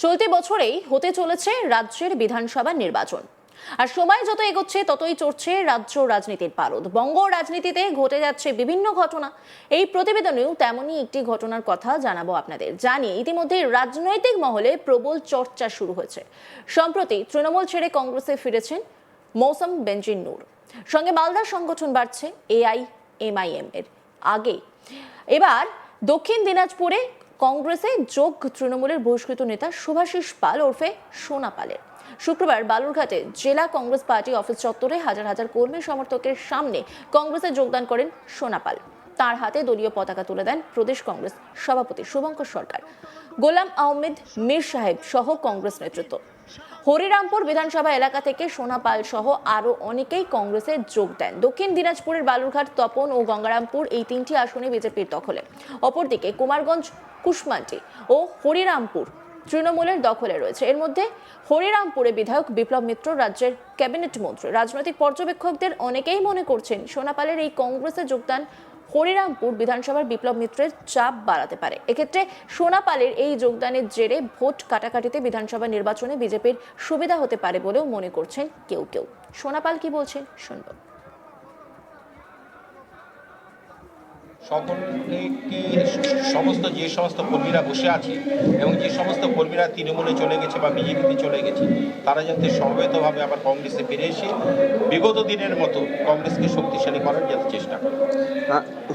চলতি বছরেই হতে চলেছে রাজ্যের বিধানসভা নির্বাচন, আর সময় যত এগোচ্ছে ততই চড়ছে রাজ্য রাজনীতির পারদ। বঙ্গ রাজনীতিতে ঘটে যাচ্ছে বিভিন্ন ঘটনা। এই প্রতিবেদনেও তেমনই একটি ঘটনার কথা জানাবো আপনাদের। জানিয়ে ইতিমধ্যে রাজনৈতিক মহলে প্রবল চর্চা শুরু হয়েছে। সম্প্রতি তৃণমূল ছেড়ে কংগ্রেসে ফিরেছেন মৌসম বেনজির নূর, সঙ্গে মালদার সংগঠন বাড়ছে AIMIM এর আগে। এবার দক্ষিণ দিনাজপুরে কংগ্রেসে যোগ তৃণমূলের বহিষ্কৃত নেতা শুভাশিস পাল ওরফে সোনা পালের। শুক্রবার বালুরঘাটে জেলা কংগ্রেস পার্টি অফিস চত্বরে হাজার হাজার কর্মী সমর্থকের সামনে কংগ্রেসে যোগদান করেন সোনা পাল। তার হাতে দলীয় পতাকা তুলে দেন প্রদেশ কংগ্রেস সভাপতি শুভঙ্কর সরকার, গোলাম আহমেদ মীর সাহেব সহ কংগ্রেস নেতৃত্ব। হরিরামপুর বিধানসভা এলাকা থেকে সোনা পাল সহ আরো অনেকেই কংগ্রেসে যোগ দেন। দক্ষিণ দিনাজপুরের বালুরঘাট, তপন ও গঙ্গারামপুর এই তিনটি আসনে বিজেপির দখলে। অপরদিকে কুমারগঞ্জ, কুশমান্ডি ও হরিরামপুর তৃণমূলের দখলে রয়েছে। এর মধ্যে হরিরামপুরে বিধায়ক বিপ্লব মিত্র রাজ্যের ক্যাবিনেট মন্ত্রী। রাজনৈতিক পর্যবেক্ষকদের অনেকেই মনে করছেন সোনা পালের এই কংগ্রেসে যোগদান হরিরামপুর বিধানসভার বিপ্লব মিত্রের চাপ বাড়াতে পারে। এক্ষেত্রে সোনা পালের এই যোগদানের জেরে ভোট কাটাকাটিতে বিধানসভা নির্বাচনে বিজেপির সুবিধা হতে পারে বলেও মনে করছেন কেউ কেউ। সোনা পাল কি বলছেন শুনব। সকলকে সমস্ত যে সমস্ত কর্মীরা বসে আছে এবং যে সমস্ত কর্মীরা তৃণমূলে চলে গেছে বা বিজেপিতে চলে গেছে, তারা যাতে সমবেতভাবে আবার কংগ্রেসে ফিরে এসে বিগত দিনের মতো কংগ্রেসকে শক্তিশালী করার যাতে চেষ্টা করে।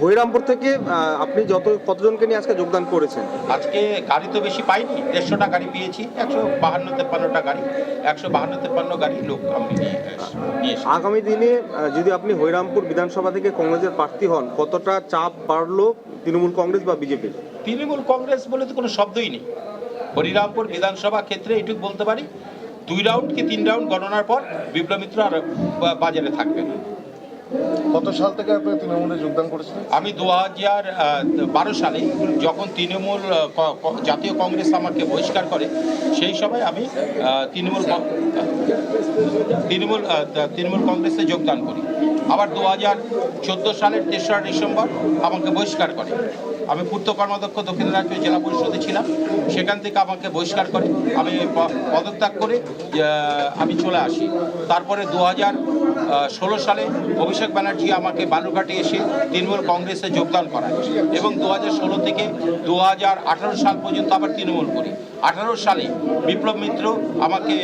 হরিরামপুর থেকে আপনি কতজনকে নিয়ে আজকে যোগদান করেছেন? আজকে গাড়ি তো বেশি পাইনি, 150টা গাড়ি পেয়েছি, 152-53টা গাড়ি, 152-53 গাড়ি লোক আমি নিয়ে এসেছি। আগামী দিনে যদি আপনি হরিরামপুর বিধানসভা থেকে কংগ্রেসের প্রার্থী হন, কতটা চাপ বাড়লো তৃণমূল কংগ্রেস বা বিজেপির? তৃণমূল কংগ্রেস বলে তো কোনো শব্দই নেই। হরিরামপুর বিধানসভা ক্ষেত্রে এইটুকু বলতে পারি, 2 রাউন্ড কি 3 রাউন্ড গণনার পর বিপ্লব মিত্র আর বাজারে থাকবেন। কত সাল থেকে আপনি তৃণমূলে যোগদান করেছিলেন? আমি 2012 সালে যখন তৃণমূল জাতীয় কংগ্রেস আমাকে বহিষ্কার করে, সেই সময় আমি তৃণমূল কংগ্রেসে যোগদান করি। আবার 2014 সালের 3রা ডিসেম্বর আমাকে বহিষ্কার করে। আমি পূর্ত কর্মাধ্যক্ষ দক্ষিণ দিনাজপুর জেলা পরিষদে ছিলাম, সেখান থেকে আমাকে বহিষ্কার করে আমি পদত্যাগ করে আমি চলে আসি। তারপরে 2016 সালে অভিষেক ব্যানার্জি আমাকে বালুরঘাটে এসে তৃণমূল কংগ্রেসে যোগদান করায় এবং 2016 থেকে 2018 সাল পর্যন্ত আবার তৃণমূল করি। 18 সালে বিপ্লব মিত্র আমাকে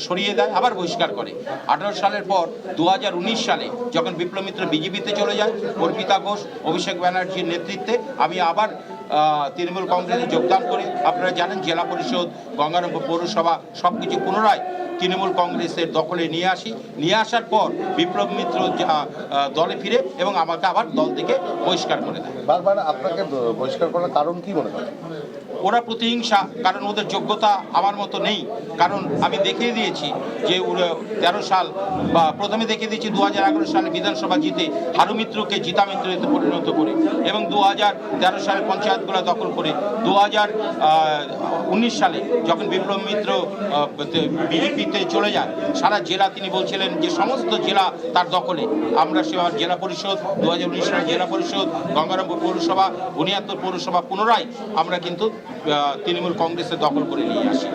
সরিয়ে দেয়, আবার বহিষ্কার করে। 18 সালের পর 2019 সালে যখন বিপ্লব মিত্র বিজেপিতে চলে যায়, অর্পিতা ঘোষ, অভিষেক ব্যানার্জির নেতৃত্বে আমি আবার তৃণমূল কংগ্রেসে যোগদান করে আপনারা জানেন জেলা পরিষদ, গঙ্গারামপুর পৌরসভা সব কিছু পুনরায় তৃণমূল কংগ্রেসের দখলে নিয়ে আসার পর বিপ্লব মিত্র দলে ফিরে এবং আমাকে আবার দল থেকে বহিষ্কার করে দেয়। বারবার আপনাকে বহিষ্কার করার কারণ কি মনে করেন? ওরা প্রতিহিংসা, কারণ ওদের যোগ্যতা আমার মতো নেই। কারণ আমি দেখিয়ে দিয়েছি যে 13 সাল বা প্রথমে দেখিয়ে দিয়েছি 2011 সালে বিধানসভা জিতে হারু মিত্রকে জিতা মিত্রতে পরিণত করে এবং 2013 সালে পঞ্চায়েতগুলো দখল করে 2019 সালে যখন বিপ্লব মিত্র বিজেপিতে চলে যায়, সারা জেলা তিনি বলছিলেন যে সমস্ত জেলা তার দখলে। আমরা সেবার জেলা পরিষদ 2019 সালে জেলা পরিষদ, গঙ্গারামপুর পৌরসভা, বুনিয়াদপুর পৌরসভা পুনরায় আমরা কিন্তু তৃণমূল কংগ্রেসের দখল করে নিয়ে আসি।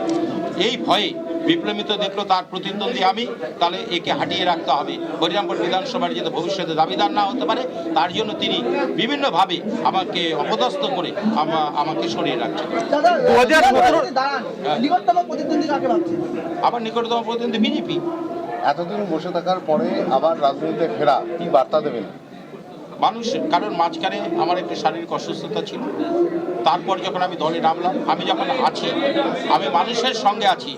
এই ভয়ে বিপ্লব মিত্র দেখলো তার প্রতিদ্বন্দ্বী আমি, তাহলে একে হাঁটিয়ে রাখতে হবে, হরিরামপুর বিধানসভার যাতে ভবিষ্যতে দাবিদার না হতে পারে, তার জন্য তিনি বিভিন্নভাবে আমাকে অপদস্থ করে আমাকে সরিয়ে রাখছেন। আবার নিকটতম প্রতিদ্বন্দ্বী বিজেপি। এতদিন বসে থাকার পরে আবার রাজনীতিতে ফেরা, কি বার্তা দেবেন মানুষ? কারণ মাঝখানে আমার একটু শারীরিক অসুস্থতা ছিল, তারপর যখন আমি দলে নামলাম, আমি যখন আছি, আমি মানুষের সঙ্গে আছি।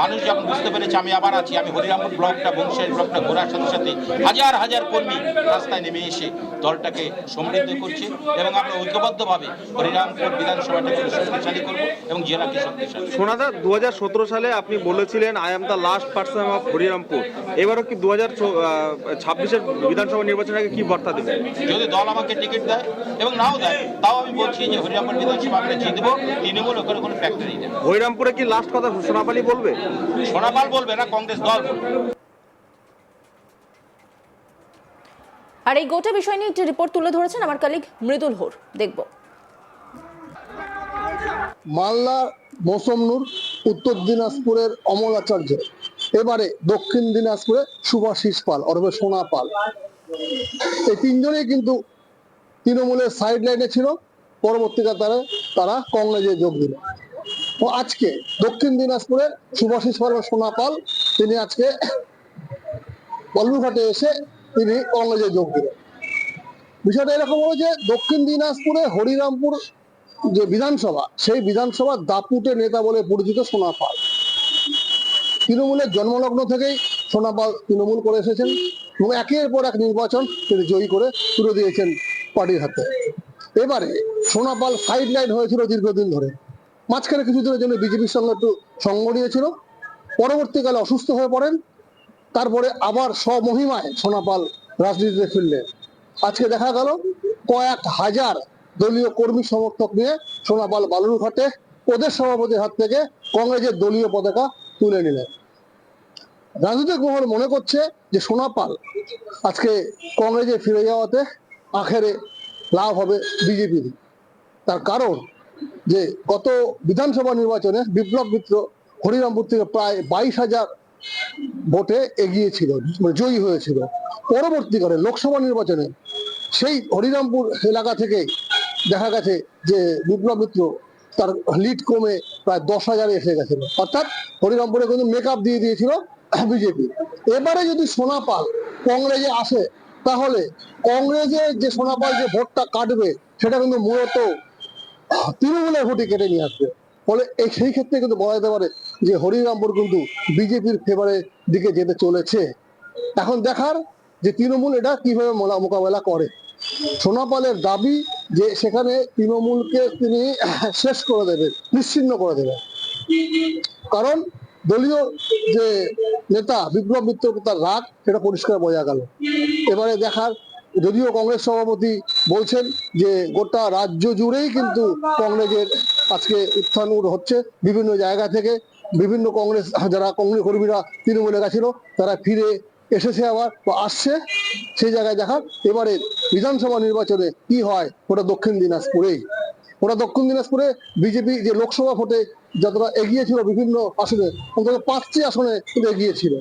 মানুষ যখন বুঝতে পেরেছে আমি আবার আছি, আমি হরিরামপুর ব্লকটা, বংশের ব্লকটা ঘোরার সাথে সাথে হাজার হাজার কর্মী রাস্তায় নেমে এসে দলটাকে সমৃদ্ধ করছে এবং আমরা ঐক্যবদ্ধভাবে হরিরামপুর বিধানসভাটাকে শক্তিশালী করবো এবং জেলাকে শক্তিশালী। সোনাদা, 2017 সালে আপনি বলেছিলেন I am the last person of Harirampur. এবারও কি 2026-এর বিধানসভা নির্বাচনের আগে কি বার্তা দেবেন? যদি দল আমাকে টিকিট দেয় এবং নাও দেয়, তাও আমি বলছি যে হরিরামপুর বিধানসভা আমরা জিতবো। তৃণমূল ওখানে কোনো ফ্যাক্টরি নেই। হরিরামপুরে কি লাস্ট কথা সোনাপালই বলবে? সোনাপাল বলবে না, কংগ্রেস দল বলবে। আর এই গোটা বিষয় নিয়ে একটি রিপোর্ট তুলে ধরেছেন আমার কলিগ মৃদুল হোর, দেখব। মালদা মৌসম নূর, উত্তর দিনাজপুরের অমল আচার্য, এবারে দক্ষিণ দিনাজপুরে সুভাষিস পাল অথবা সোনা পাল। এই তিনজনেই কিন্তু তৃণমূলের সাইড লাইনে ছিল, পরবর্তীকালে তারা কংগ্রেসে যোগ দিল। ও আজকে দক্ষিণ দিনাজপুরে সুভাষিস পাল ও সোনা পাল তিনি আজকে বালুরঘাটে এসে তিনি কংগ্রেসে যোগ দিলেন। বিষয়টা এরকম হলো যে দক্ষিণ দিনাজপুরে হরিরামপুর যে বিধানসভা, সেই বিধানসভার দাপুটে নেতা বলে পরিচিত সোনা পাল। তৃণমূলের জন্মলগ্ন থেকেই সোনা পাল তৃণমূল করে এসেছেন এবং একের পর এক নির্বাচন তিনি জয়ী করে তুলে দিয়েছেন পার্টির হাতে। এবারে সোনা পাল সাইড লাইন হয়েছিল দীর্ঘদিন ধরে, মাঝখানে কিছুদিনের জন্য বিজেপির সঙ্গে একটু সঙ্গ নিয়েছিল, পরবর্তীকালে অসুস্থ হয়ে পড়েন, তারপরে আবার স্বমহিমায় সোনা পাল রাজনীতিতে ফিরলেন। আজকে দেখা গেল কয়েক হাজার দলীয় কর্মী সমর্থক নিয়ে সোনা পাল বালুরঘাটে প্রদেশ সভাপতির হাত থেকে কংগ্রেসের দলীয় পতাকা তুলে নিলেন। রাজনৈতিক মহল মনে করছে যে সোনা পাল আজকে কংগ্রেসে ফিরে যাওয়াতে আখেরে লাভ হবে বিজেপির। তার কারণ যে গত বিধানসভা নির্বাচনে বিপ্লব মিত্র হরিরামপুর থেকে প্রায় 22,000 ভোটে এগিয়ে ছিল, মানে জয়ী হয়েছিল। পরবর্তীকালে লোকসভা নির্বাচনে সেই হরিরামপুর এলাকা থেকে দেখা গেছে যে বিপ্লব মিত্র তার লিড কমে প্রায় 10,000 এসে গেছিল, অর্থাৎ হরিরামপুরে কিন্তু মেকআপ দিয়ে দিয়েছিল বিজেপি। এবারে যদি সোনা পাল কংগ্রেসে আসে, তাহলে কংগ্রেসের যে সোনা পাল যে ভোটটা কাটবে সেটা কিন্তু মূলত তৃণমূলের ভোটে কেটে নিয়ে আসবে। ফলে সেই ক্ষেত্রে কিন্তু বলা যেতে পারে যে হরিরামপুর কিন্তু বিজেপির ফেভারের দিকে যেতে চলেছে। এখন দেখার যে তৃণমূল এটা কিভাবে মোকাবেলা করে। সোনা পালের দাবি যে সেখানে তৃণমূলকে তিনি শেষ করে দেবে, নিশ্চিহ্ন করে দেবে, কারণ দলীয় যে নেতা বিপ্লব মিত্র তার রাগ সেটা পরিষ্কার বোঝা গেল। এবারে দেখার, যদিও কংগ্রেস সভাপতি বলছেন যে গোটা রাজ্য জুড়েই কিন্তু কংগ্রেসের আজকে উত্থান হচ্ছে, বিভিন্ন জায়গা থেকে বিভিন্ন কংগ্রেস যারা কংগ্রেস কর্মীরা তৃণমূলে গেছিল তারা ফিরে এসেছে আবার বা আসছে, সেই জায়গায় দেখার। এবারে বিধানসভা নির্বাচনে কি হয় ওটা দক্ষিণ দিনাজপুরেই। ওটা দক্ষিণ দিনাজপুরে বিজেপি যে লোকসভা ভোটে যতটা এগিয়ে ছিল বিভিন্ন আসনে, অন্তত 5টি আসনে কিন্তু এগিয়ে ছিল,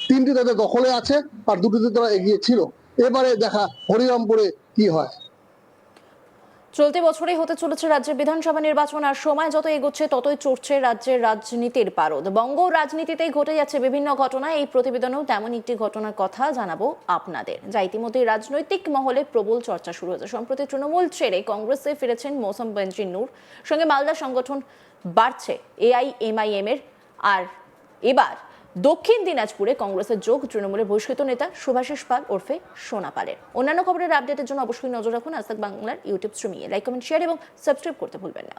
3টি তাদের দখলে আছে আর 2টিতে তারা এগিয়ে ছিল। এবারে দেখা হরিরামপুরে কি হয়। চলতি বছরেই হতে চলেছে রাজ্যের বিধানসভা নির্বাচন, আর সময় যত এগোচ্ছে ততই চড়ছে রাজ্যের রাজনীতির পারদ। বঙ্গ রাজনীতিতেই ঘটে যাচ্ছে বিভিন্ন ঘটনা। এই প্রতিবেদনেও তেমন একটি ঘটনার কথা জানাবো আপনাদের, যা ইতিমধ্যে রাজনৈতিক মহলে প্রবল চর্চা শুরু হয়েছে। সম্প্রতি তৃণমূল ছেড়ে কংগ্রেসে ফিরেছেন মৌসম নূর, সঙ্গে মালদা সংগঠন বাড়ছে AIMIM এর। আর এবার দক্ষিণ দিনাজপুরে কংগ্রেসের যোগ তৃণমূলের বহিষ্কৃত নেতা সুভাষিস পাল ওরফে সোনা পালের। অন্যান্য খবরের আপডেটের জন্য অবশ্যই নজর রাখুন আজ তাক বাংলার ইউটিউব স্ট্রিমিংয়ে। লাইক, কমেন্ট, শেয়ার এবং সাবস্ক্রাইব করতে ভুলবেন না।